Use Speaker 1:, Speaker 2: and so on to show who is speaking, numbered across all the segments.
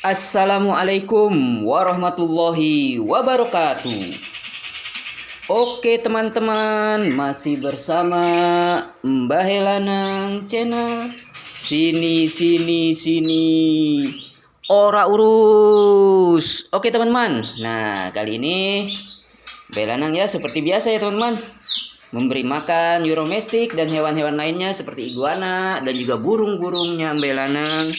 Speaker 1: Assalamualaikum warahmatullahi wabarakatuh. Oke teman-teman, masih bersama Mbah Helanang channel. Sini ora urus. Oke teman-teman, nah kali ini Mbah Helanang ya seperti biasa ya teman-teman, memberi makan euromestik dan hewan-hewan lainnya seperti iguana dan juga burung-burungnya Mbah Helanang.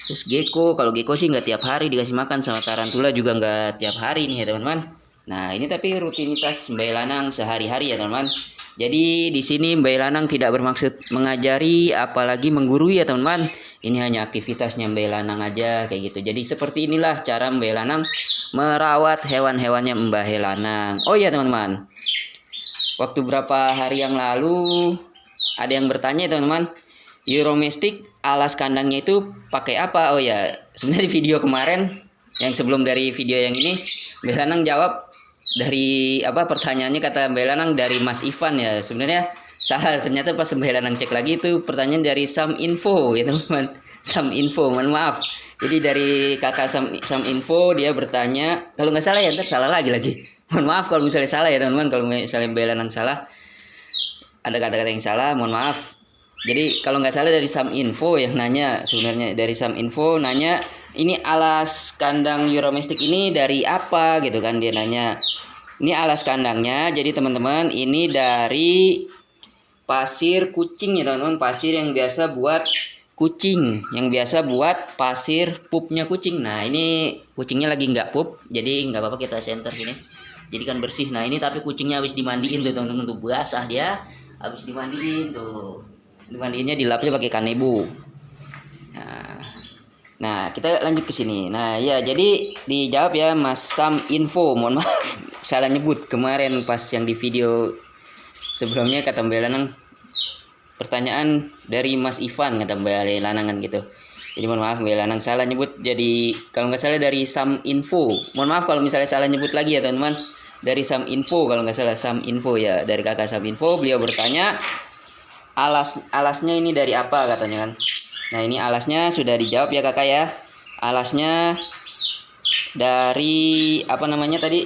Speaker 1: Terus gecko, kalau gecko sih nggak tiap hari dikasih makan, sama tarantula juga nggak tiap hari nih ya teman-teman. Nah ini tapi rutinitas Mbah Helanang sehari-hari ya teman-teman. Jadi di sini Mbah Helanang tidak bermaksud mengajari apalagi menggurui ya teman-teman. Ini hanya aktivitasnya Mbah Helanang aja kayak gitu. Jadi seperti inilah cara Mbah Helanang merawat hewan-hewannya Mbah Helanang. Oh iya teman-teman, waktu berapa hari yang lalu ada yang bertanya teman-teman, euromestik alas kandangnya itu pakai apa? Oh ya, sebenarnya di video kemarin yang sebelum dari video yang ini, Mbah Helanang jawab dari pertanyaannya, kata Mbah Helanang dari Mas Ivan ya. Sebenarnya salah, ternyata pas Mbah Helanang cek lagi itu pertanyaan dari Sam Info ya teman-teman. Sam Info, mohon maaf. Jadi dari kakak Sam Info, dia bertanya, kalau nggak salah ya, ntar salah lagi. Mohon maaf kalau misalnya salah ya teman-teman, kalau misalnya Mbah Helanang salah, ada kata-kata yang salah, mohon maaf. Jadi kalau nggak salah dari Sam Info yang nanya, sebenarnya dari Sam Info nanya, ini alas kandang euromestik ini dari apa gitu kan, dia nanya. Ini alas kandangnya, jadi teman-teman ini dari pasir kucing ya teman-teman, pasir yang biasa buat kucing, yang biasa buat pasir pupnya kucing. Nah ini kucingnya lagi nggak pup, jadi nggak apa-apa kita center gini, jadi kan bersih. Nah ini tapi kucingnya habis dimandiin tuh teman-teman, tuh basah dia, habis dimandiin tuh. Dimandiinnya dilapnya pakai kanebo. Nah, kita lanjut ke sini. Nah, ya jadi dijawab ya Mas Sam Info. Mohon maaf salah nyebut kemarin pas yang di video sebelumnya, kata Mbah Helanang pertanyaan dari Mas Ivan, kata Mbah Helanang kan gitu. Jadi mohon maaf Mbah Helanang salah nyebut. Jadi kalau nggak salah dari Sam Info. Mohon maaf kalau misalnya salah nyebut lagi ya teman-teman. Dari Sam Info, kalau nggak salah Sam Info ya, dari kakak Sam Info. Beliau bertanya, alasnya ini dari apa katanya kan. Nah ini alasnya sudah dijawab ya kakak ya. Alasnya dari tadi,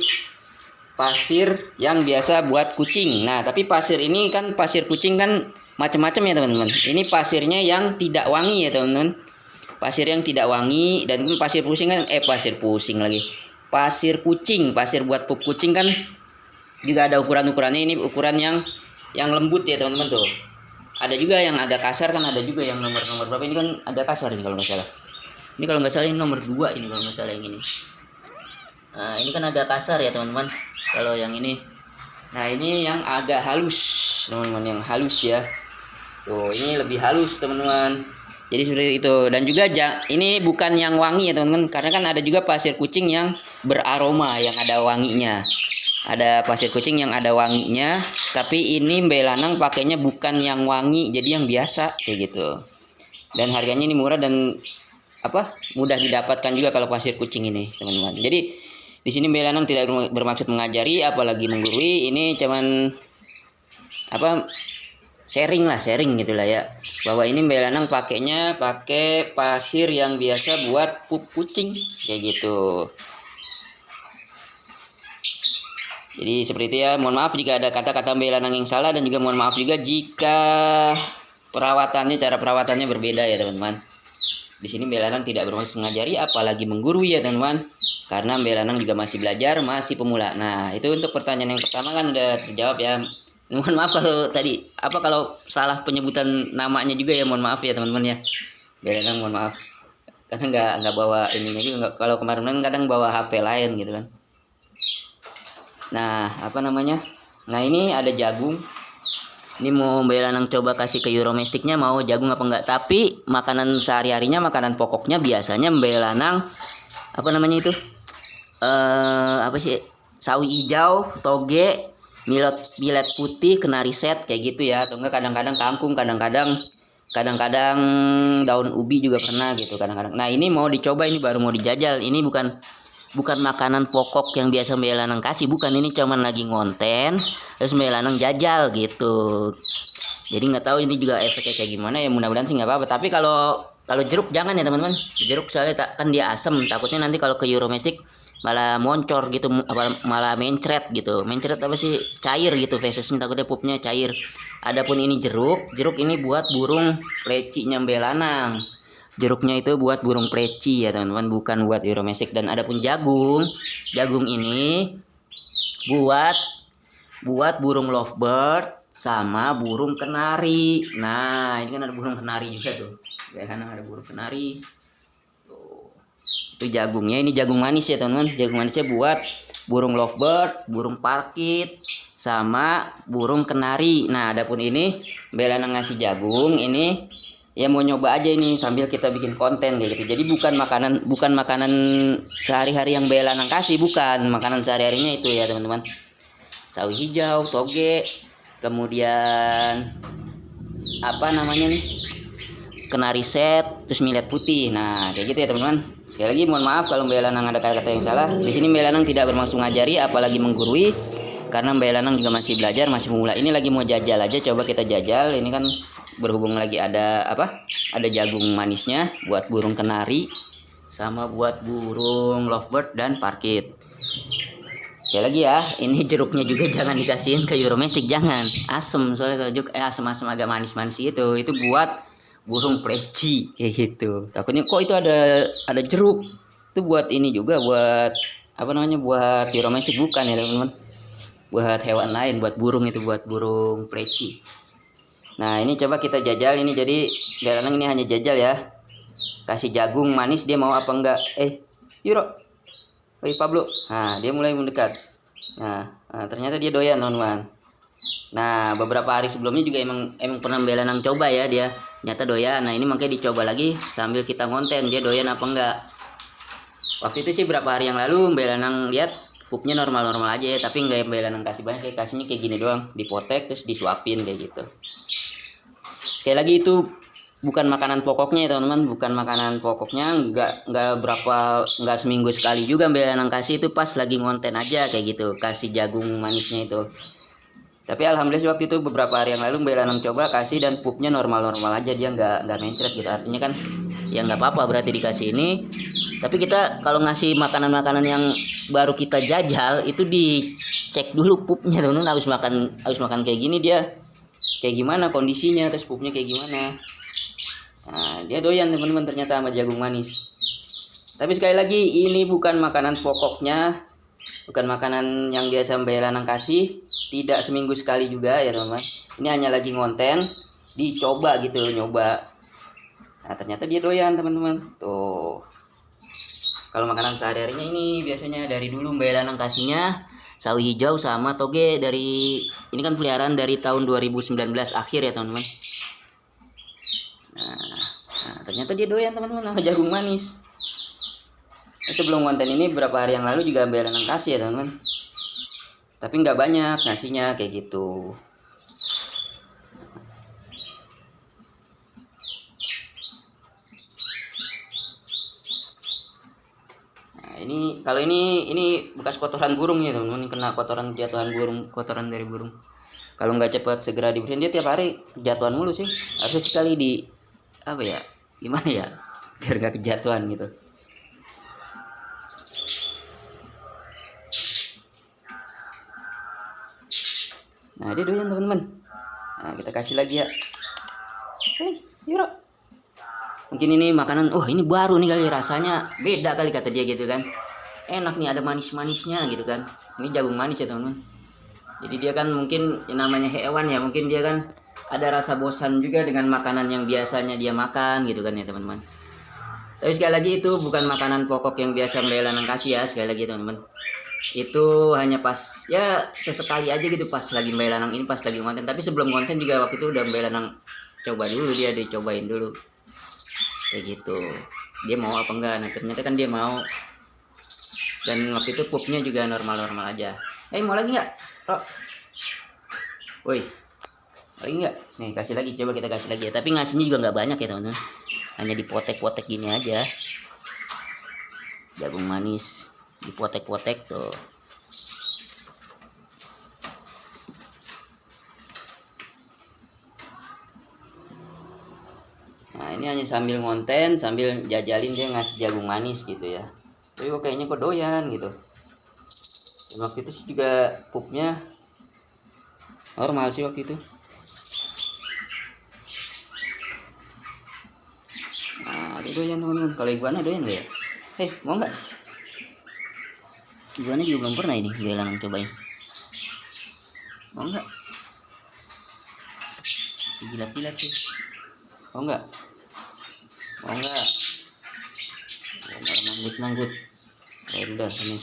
Speaker 1: pasir yang biasa buat kucing. Nah tapi pasir ini kan, pasir kucing kan macam-macam ya teman-teman. Ini pasirnya yang tidak wangi ya teman-teman. Pasir yang tidak wangi, dan pasir pusing kan pasir kucing, pasir buat pup kucing kan juga ada ukurannya. Ini ukuran yang lembut ya teman-teman tuh. Ada juga yang agak kasar kan, ada juga yang nomor berapa, ini kan agak kasar ini kalau nggak salah. Ini kalau nggak salah ini nomor 2 ini kalau nggak salah yang ini. Nah ini kan agak kasar ya teman-teman kalau yang ini. Nah ini yang agak halus teman-teman, yang halus ya. Tuh ini lebih halus teman-teman. Jadi seperti itu. Dan juga ini bukan yang wangi ya teman-teman, karena kan ada juga pasir kucing yang beraroma, yang ada wanginya. Ada pasir kucing yang ada wanginya, tapi ini Mbah Helanang pakainya bukan yang wangi, jadi yang biasa kayak gitu. Dan harganya ini murah dan mudah didapatkan juga kalau pasir kucing ini teman-teman. Jadi di sini Mbah Helanang tidak bermaksud mengajari apalagi menggurui, ini cuman sharing gitulah ya, bahwa ini Mbah Helanang pakainya pakai pasir yang biasa buat pup kucing kayak gitu. Jadi seperti itu ya. Mohon maaf jika ada kata-kata Mbah Helanang yang salah, dan juga mohon maaf juga jika cara perawatannya berbeda ya teman-teman. Di sini Mbah Helanang tidak bermaksud mengajari apalagi menggurui ya teman-teman, karena Mbah Helanang juga masih belajar, masih pemula. Nah itu untuk pertanyaan yang pertama kan udah terjawab ya. Mohon maaf kalau tadi kalau salah penyebutan namanya juga ya, mohon maaf ya teman-teman ya. Mbah Helanang mohon maaf, karena nggak bawa ininya juga. Kalau kemarin kadang bawa HP lain gitu kan. Nah nah ini ada jagung. Ini mau Mbah Helanang coba kasih ke euromestiknya, mau jagung apa enggak. Tapi makanan sehari-harinya, makanan pokoknya biasanya Mbah Helanang sawi hijau, toge, millet putih, kenari set kayak gitu ya. Atau enggak kadang-kadang kangkung, kadang-kadang daun ubi juga pernah gitu kadang-kadang. Nah ini mau dicoba, ini baru mau dijajal. Ini bukan makanan pokok yang biasa Mbah Helanang kasih, bukan. Ini cuman lagi ngonten terus Mbah Helanang jajal gitu. Jadi nggak tahu ini juga efeknya kayak gimana ya, mudah-mudahan sih nggak apa-apa. Tapi kalau Kalau jeruk jangan ya teman-teman. Jeruk soalnya kan dia asam, takutnya nanti kalau ke Euromestic malah moncor gitu, malah mencret gitu. Mencret apa sih? Cair gitu fesesnya, takutnya pupnya cair. Adapun ini jeruk, jeruk ini buat burung pleci nyambe lanang. Jeruknya itu buat burung pleci ya teman-teman, bukan buat Euromestic. Dan adapun jagung, jagung ini buat burung lovebird sama burung kenari. Nah, ini kan ada burung kenari juga tuh. Ya kan ada burung kenari. Tuh. Itu jagungnya, ini jagung manis ya teman-teman. Jagung manisnya buat burung lovebird, burung parkit, sama burung kenari. Nah, adapun ini Belanang ngasih jagung ini ya mau nyoba aja ini sambil kita bikin konten kayak gitu. Jadi bukan makanan sehari-hari yang Belanang kasih, bukan. Makanan sehari-harinya itu ya teman-teman. Sawi hijau, toge, kemudian apa namanya nih? Kenari set, terus millet putih. Nah, kayak gitu ya teman-teman. Sekali lagi mohon maaf kalau Mbak Lanang ada kata-kata yang salah. Di sini Mbak Lanang tidak bermaksud ngajari apalagi menggurui, karena Mbak Lanang juga masih belajar, masih pemula. Ini lagi mau jajal aja, coba kita jajal. Ini kan berhubung lagi ada apa? Ada jagung manisnya buat burung kenari sama buat burung lovebird dan parkit. Sekali lagi ya, ini jeruknya juga jangan dikasihin ke Euromestic, jangan. Asem, soalnya kalau jeruk asem-asem agak manis-manis itu buat burung pleci kayak gitu. Takutnya kok itu ada jeruk. Itu buat ini juga, buat apa namanya, buat Euromestic, bukan ya teman-teman. Buat hewan lain, buat burung, itu buat burung pleci. Nah, ini coba kita jajal ini. Jadi Belanang ini hanya jajal ya. Kasih jagung manis, dia mau apa enggak? Yuro. Pablo. Nah, dia mulai mendekat. Nah, ternyata dia doyan teman-teman. Nah, beberapa hari sebelumnya juga emang pernah Belanang coba ya, dia nyata doyan. Nah, ini makanya dicoba lagi sambil kita ngonten dia doyan apa enggak. Waktu itu sih berapa hari yang lalu Belanang lihat pupnya normal-normal aja ya, tapi enggak Belanang kasih banyak, kasihnya kayak gini doang, dipotek terus disuapin kayak gitu. Sekali lagi itu bukan makanan pokoknya ya teman-teman, bukan makanan pokoknya. Enggak seminggu sekali juga Belanang kasih, itu pas lagi ngonten aja kayak gitu, kasih jagung manisnya itu. Tapi alhamdulillah waktu itu beberapa hari yang lalu Belanang coba kasih dan pupnya normal-normal aja, dia nggak mencret gitu. Artinya kan ya nggak apa-apa berarti dikasih ini. Tapi kita kalau ngasih makanan-makanan yang baru kita jajal itu dicek dulu pupnya teman-teman. Harus makan kayak gini dia kayak gimana kondisinya, terus pupnya kayak gimana. Nah, dia doyan teman-teman ternyata sama jagung manis. Tapi sekali lagi ini bukan makanan pokoknya, bukan makanan yang biasa Belanang kasih. Tidak seminggu sekali juga ya teman-teman. Ini hanya lagi ngonten, dicoba gitu, nyoba. Nah, ternyata dia doyan teman-teman. Tuh. Kalau makanan sehari-harinya ini biasanya dari dulu Belanang kasihnya sawi hijau sama toge, dari ini kan peliharaan dari tahun 2019 akhir ya teman-teman. Nah, ternyata dia doyan teman-teman sama jagung manis. Nah, sebelum konten ini beberapa hari yang lalu juga Belanang kasih ya teman-teman. Tapi nggak banyak ngasihnya kayak gitu. Nah, ini kalau ini bekas kotoran burung ya teman-teman, kena kotoran jatuhan burung, kotoran dari burung. Kalau nggak cepat segera dibersihin, dia tiap hari kejatuhan mulu sih. Harusnya sekali di apa ya, gimana ya, biar nggak kejatuhan gitu. Nah, dia doyan teman-teman. Nah, kita kasih lagi ya. Yuro. Mungkin ini makanan, ini baru nih kali rasanya, beda kali kata dia gitu kan. Enak nih, ada manis-manisnya gitu kan. Ini jagung manis ya teman-teman. Jadi dia kan mungkin namanya hewan ya, mungkin dia kan ada rasa bosan juga dengan makanan yang biasanya dia makan gitu kan ya teman-teman. Tapi sekali lagi itu bukan makanan pokok yang biasa Belanang kasih ya, sekali lagi teman-teman. Itu hanya pas ya sesekali aja gitu, pas lagi Belanang ini, pas lagi konten. Tapi sebelum konten juga waktu itu udah Belanang coba dulu, dia dicobain dulu kayak gitu, dia mau apa enggak. Nah, ternyata kan dia mau, dan waktu itu pupnya juga normal-normal aja. Mau lagi nggak, Bro? Woi, lagi nggak? Nih, kasih lagi, coba kita kasih lagi ya. Tapi ngasihnya juga nggak banyak ya teman-teman, hanya dipotek-potek gini aja, jagung manis dipotek-potek tuh. Nah, ini ini hanya sambil ngonten, sambil jajalin dia ngasih jagung manis gitu ya. Tapi kok kayaknya kok doyan gitu. Dan waktu itu sih juga pupnya normal sih waktu itu. Nah, dia doyan teman-teman. Kalau iguana doyan gak ya? Mau nggak? Iguana juga belum pernah ini, Belanang cobain. Mau nggak? Jilat-jilat sih. Mau nggak? Mau nggak? Manggut-manggut. Udah ini.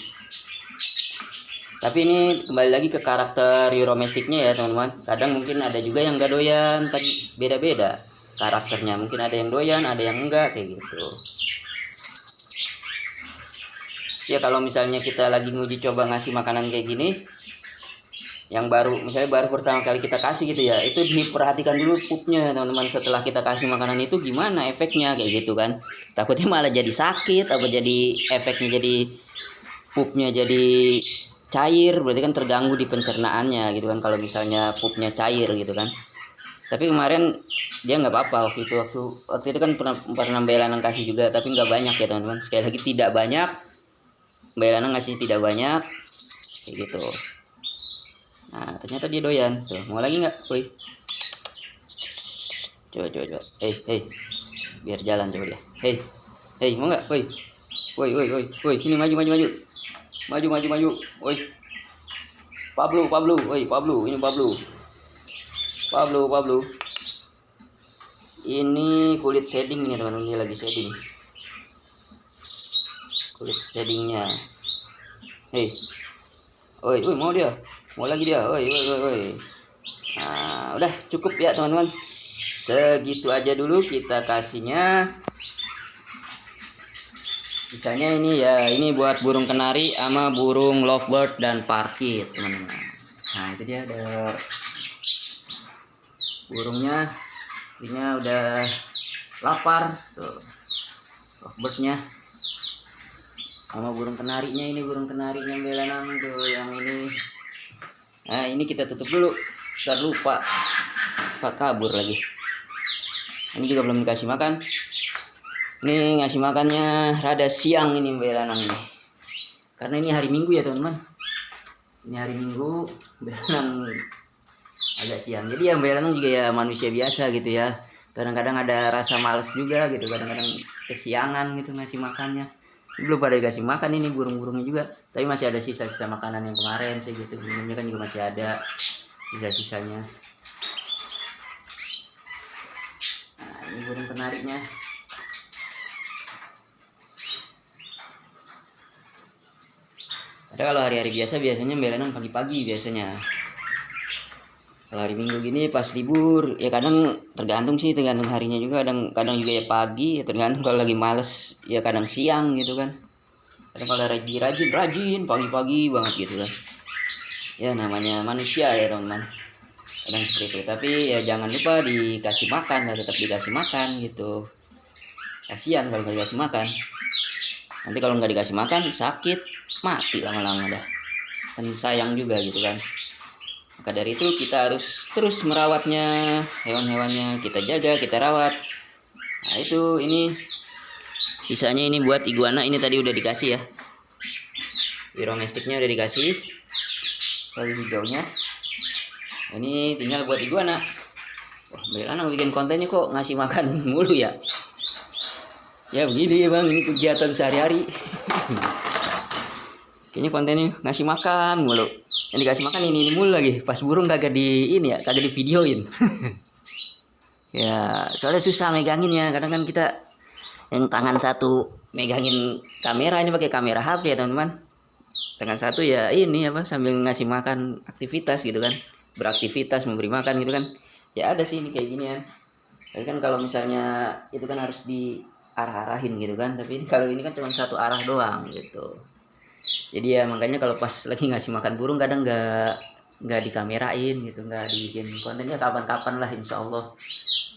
Speaker 1: Tapi ini kembali lagi ke karakter Euromestiknya ya teman-teman. Kadang mungkin ada juga yang nggak doyan, kan beda-beda karakternya. Mungkin ada yang doyan, ada yang enggak kayak gitu. Ya kalau misalnya kita lagi nguji coba ngasih makanan kayak gini, yang misalnya baru pertama kali kita kasih gitu ya, itu diperhatikan dulu pupnya teman-teman. Setelah kita kasih makanan itu gimana efeknya kayak gitu kan. Takutnya malah jadi sakit, apa jadi efeknya jadi pupnya jadi cair, berarti kan terganggu di pencernaannya gitu kan kalau misalnya pupnya cair gitu kan. Tapi kemarin dia nggak apa-apa waktu itu kan pernah Belanang kasih juga, tapi nggak banyak ya teman-teman. Sekali lagi tidak banyak, Belanang ngasih tidak banyak kayak gitu. Nah ternyata dia doyan tuh. Mau lagi nggak? Woi, coba biar jalan coba dia. Mau nggak? Woi, sini maju. Woi, Pablo, woi ini Pablo. Ini kulit shading ini teman-teman, ini lagi shading. Kulit shadingnya. Woi, mau lagi dia. Woi. Nah, udah cukup ya teman-teman. Segitu aja dulu kita kasihnya. Sisanya ini buat burung kenari sama burung lovebird dan parkit teman-teman. Nah itu dia ada burungnya, ini udah lapar tuh, lovebirdnya sama burung kenarinya. Ini burung kenarinya Belanang tuh yang ini. Nah ini kita tutup dulu, ntar lupa Pak kabur lagi. Ini juga belum dikasih makan. Ini ngasih makannya rada siang ini Belanang ini. Karena ini hari Minggu ya teman-teman. Ini hari Minggu, Belanang agak siang. Jadi yang Belanang juga ya manusia biasa gitu ya. Kadang-kadang ada rasa males juga gitu. Kadang-kadang kesiangan gitu ngasih makannya. Belum pada dikasih makan ini burung-burungnya juga. Tapi masih ada sisa-sisa makanan yang kemarin sih gitu. Burungnya kan juga masih ada sisa-sisanya. Nah ini burung kenarinya. Ada kalau hari-hari biasanya Belanang pagi-pagi biasanya. Kalau hari Minggu gini pas libur ya kadang tergantung harinya juga. Kadang juga ya pagi, ya tergantung kalau lagi males ya kadang siang gitu kan. Kadang kalau rajin pagi-pagi banget gitu kan. Ya namanya manusia ya teman-teman. Kadang seperti itu. Tapi ya jangan lupa dikasih makan, tetap dikasih makan gitu. Kasihan kalau nggak dikasih makan. Nanti kalau nggak dikasih makan sakit, mati lama-lama dah. Kan sayang juga gitu kan. Maka dari itu kita harus terus merawatnya, hewan-hewannya kita jaga, kita rawat. Nah itu ini sisanya ini buat iguana, ini tadi udah dikasih ya. Euromestiknya udah dikasih. Sawi hijaunya. Ini tinggal buat iguana. Wah, Belanang bikin kontennya kok ngasih makan mulu ya. Ya begini ya bang, ini kegiatan sehari-hari. Kayaknya kontennya ngasih makan mulu. Yang dikasih makan ini mulu lagi. Pas burung kagak di videoin. Ya soalnya susah meganginnya. Kadang kan kita yang tangan satu megangin kamera, ini pakai kamera HP ya teman-teman. Tangan satu ya ini sambil ngasih makan aktivitas gitu kan. Beraktivitas memberi makan gitu kan. Ya ada sih ini kayak gini ya. Tapi kan kalau misalnya itu kan harus diarah-arahin gitu kan. Tapi kalau ini kan cuma satu arah doang gitu. Jadi ya makanya kalau pas lagi ngasih makan burung kadang nggak dikamerain gitu, nggak dibikin kontennya kapan-kapan lah insya Allah.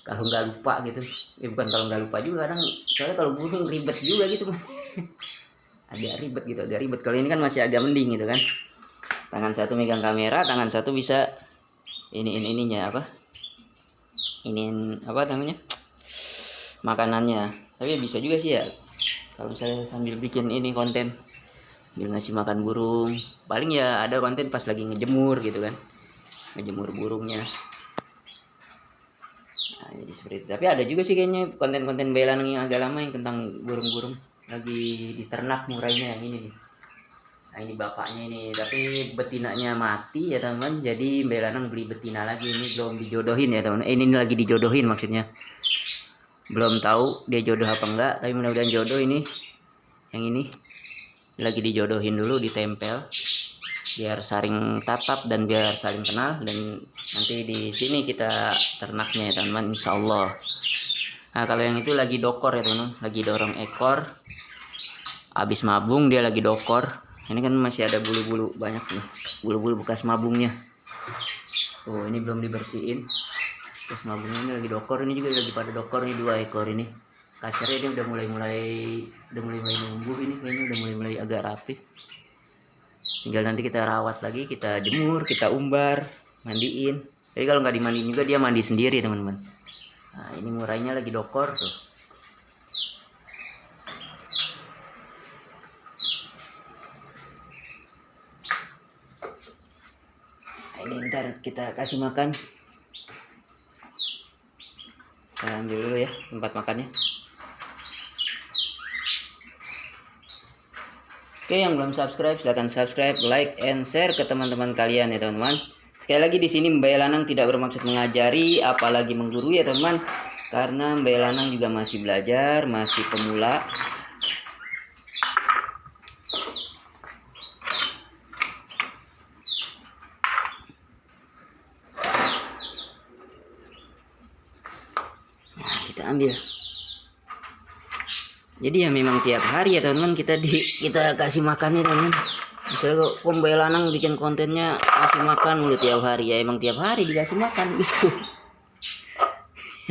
Speaker 1: Kalau nggak lupa gitu, bukan kalau nggak lupa juga kadang, soalnya kalau burung ribet juga gitu agak ribet. Kalau ini kan masih agak mending gitu kan. Tangan satu megang kamera, tangan satu bisa ininya apa namanya, makanannya. Tapi bisa juga sih ya kalau misalnya sambil bikin ini konten, sambil ngasih makan burung. Paling ya ada konten pas lagi ngejemur gitu kan, ngejemur burungnya. Nah, jadi seperti itu. Tapi ada juga sih kayaknya konten-konten Belanang yang agak lama yang tentang burung-burung lagi diternak murainya yang ini nih. Nah ini bapaknya ini, tapi betinanya mati ya teman-teman. Jadi Belanang beli betina lagi, ini belum dijodohin ya teman-teman. Ini lagi dijodohin maksudnya. Belum tahu dia jodoh apa enggak, tapi mudah-mudahan jodoh ini. Yang ini lagi dijodohin dulu, ditempel biar saling tatap dan biar saling kenal, dan nanti di sini kita ternaknya ya teman-teman, insya Allah. Nah kalau yang itu lagi dokor ya teman-teman, lagi dorong ekor, habis mabung dia lagi dokor. Ini kan masih ada bulu-bulu banyak nih, bulu-bulu bekas mabungnya. Oh ini belum dibersihin, bekas mabungnya ini lagi dokor. Ini juga lagi pada dokor nih, 2 ekor ini. Kacarnya ini udah mulai numbuh, ini kayaknya udah mulai agak rapi. Tinggal nanti kita rawat lagi, kita jemur, kita umbar, mandiin. Jadi kalau nggak dimandiin juga dia mandi sendiri teman-teman. Nah ini murainya lagi dokor tuh. Nah, ini ntar kita kasih makan. Kita ambil dulu ya tempat makannya. Oke, yang belum subscribe silahkan subscribe, like, and share ke teman-teman kalian ya teman-teman. Sekali lagi di sini Mbak Lanang tidak bermaksud mengajari, apalagi menggurui ya teman-teman, karena Mbak Lanang juga masih belajar, masih pemula. Nah, kita ambil. Jadi ya memang tiap hari ya teman-teman kita kasih makannya teman-teman. Misalnya kok Mbak Lanang bikin kontennya kasih makan mulu tiap hari, ya emang tiap hari dikasih makan gitu.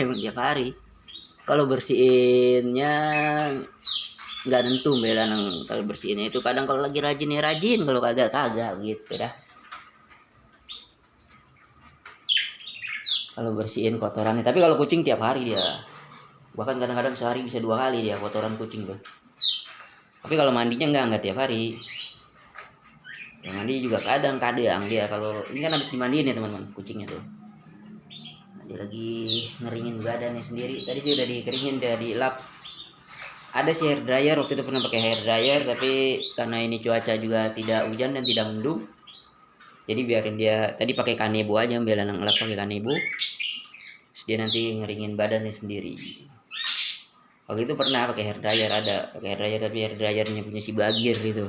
Speaker 1: Emang tiap hari. Kalau bersihinnya nggak nentu Mbak Lanang, kalau bersihinnya itu kadang kalau lagi rajin ya rajin, kalau kagak gitu dah. Kalau bersihin kotorannya, tapi kalau kucing tiap hari dia. Bahkan kadang-kadang sehari bisa 2 kali dia kotoran kucing tuh. Tapi kalau mandinya enggak tiap hari. Yang mandi juga kadang-kadang dia, kalau ini kan habis dimandiin ya teman-teman kucingnya tuh. Nah, dia lagi ngeringin badannya sendiri. Tadi sih udah dikeringin, udah dilap. Ada sih hair dryer, waktu itu pernah pakai hair dryer, tapi karena ini cuaca juga tidak hujan dan tidak mendung, jadi biarin dia tadi pakai kanebo aja, Mbak Lanang ngelap pakai kanebo. Terus dia nanti ngeringin badannya sendiri. Waktu itu pernah pakai hair dryer, ada pakai hair dryer, tapi hair dryernya punya si Bagir itu,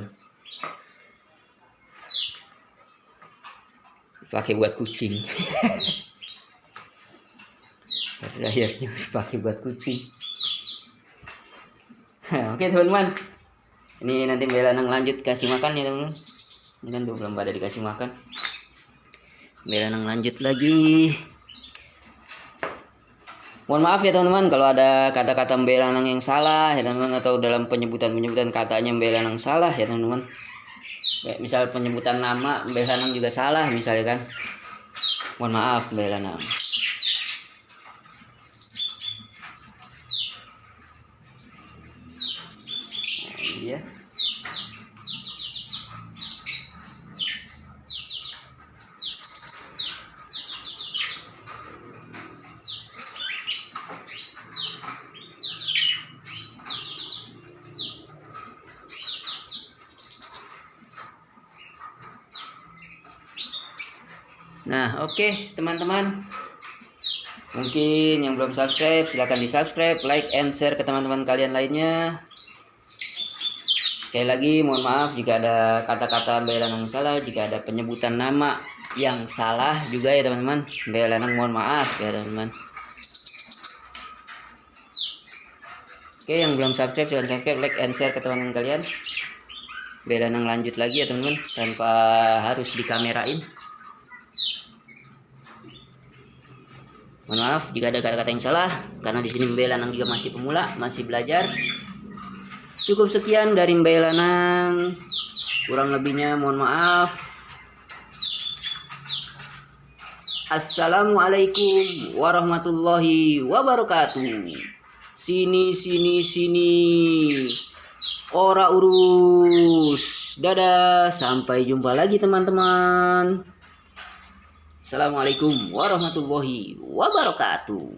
Speaker 1: pakai buat kucing. Hair dryernya pakai buat kucing. Oke teman-teman, ini nanti Mbak Lanang lanjut kasih makan ya teman-teman. Ini kan tuh belum pada dikasih makan. Mbak Lanang lanjut lagi. Mohon maaf ya teman-teman kalau ada kata-kata Mbak Lanang yang salah ya teman-teman, atau dalam penyebutan katanya Mbak Lanang salah ya teman-teman. Kayak misal penyebutan nama Mbak Lanang juga salah misalnya kan. Mohon maaf Mbak Lanang. Nah, ini dia. Nah oke teman-teman, mungkin yang belum subscribe silahkan di subscribe, like, and share ke teman-teman kalian lainnya. Sekali lagi mohon maaf jika ada kata-kata Mbak Lanang salah, jika ada penyebutan nama yang salah juga ya teman-teman. Mbak Lanang mohon maaf ya teman-teman. Oke, yang belum subscribe silahkan subscribe, like, and share ke teman-teman kalian. Mbak Lanang lanjut lagi ya teman-teman, tanpa harus dikamerain. Mohon maaf jika ada kata-kata yang salah, karena di sini Mbak Lanang juga masih pemula, masih belajar. Cukup sekian dari Mbak Lanang, kurang lebihnya mohon maaf. Assalamualaikum warahmatullahi wabarakatuh. Sini, sini, sini. Ora urus. Dadah, sampai jumpa lagi teman-teman. Assalamualaikum warahmatullahi wabarakatuh.